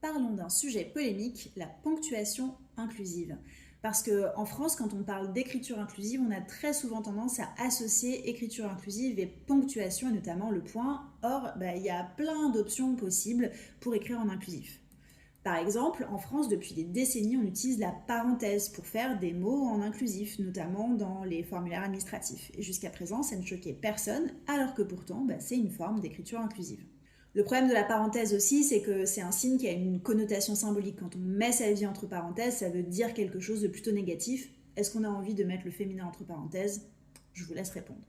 Parlons d'un sujet polémique, la ponctuation inclusive. Parce qu'en France, quand on parle d'écriture inclusive, on a très souvent tendance à associer écriture inclusive et ponctuation, et notamment le point. Or, il y a plein d'options possibles pour écrire en inclusif. Par exemple, en France, depuis des décennies, on utilise la parenthèse pour faire des mots en inclusif, notamment dans les formulaires administratifs. Et jusqu'à présent, ça ne choquait personne, alors que pourtant, c'est une forme d'écriture inclusive. Le problème de la parenthèse aussi, c'est que c'est un signe qui a une connotation symbolique. Quand on met sa vie entre parenthèses, ça veut dire quelque chose de plutôt négatif. Est-ce qu'on a envie de mettre le féminin entre parenthèses? Je vous laisse répondre.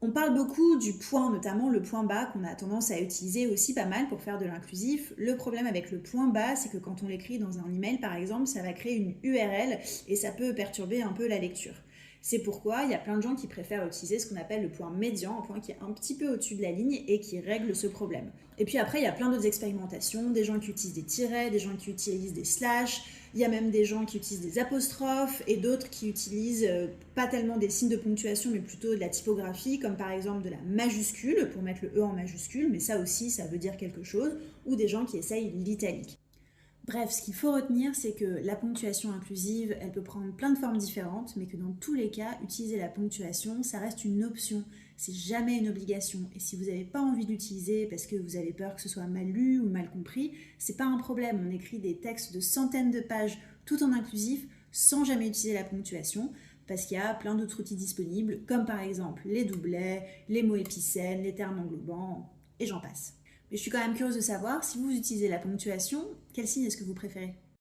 On parle beaucoup du point, notamment le point bas, qu'on a tendance à utiliser aussi pas mal pour faire de l'inclusif. Le problème avec le point bas, c'est que quand on l'écrit dans un email par exemple, ça va créer une URL et ça peut perturber un peu la lecture. C'est pourquoi il y a plein de gens qui préfèrent utiliser ce qu'on appelle le point médian, un point qui est un petit peu au-dessus de la ligne et qui règle ce problème. Et puis après, il y a plein d'autres expérimentations, des gens qui utilisent des tirets, des gens qui utilisent des slash, il y a même des gens qui utilisent des apostrophes et d'autres qui utilisent pas tellement des signes de ponctuation mais plutôt de la typographie, comme par exemple de la majuscule pour mettre le E en majuscule, mais ça aussi ça veut dire quelque chose, ou des gens qui essayent l'italique. Bref, ce qu'il faut retenir, c'est que la ponctuation inclusive, elle peut prendre plein de formes différentes, mais que dans tous les cas, utiliser la ponctuation, ça reste une option, c'est jamais une obligation. Et si vous n'avez pas envie d'utiliser parce que vous avez peur que ce soit mal lu ou mal compris, c'est pas un problème. On écrit des textes de centaines de pages tout en inclusif sans jamais utiliser la ponctuation, parce qu'il y a plein d'autres outils disponibles, comme par exemple les doublets, les mots épicènes, les termes englobants, et j'en passe. Mais je suis quand même curieuse de savoir, si vous utilisez la ponctuation, quel signe est-ce que vous préférez ?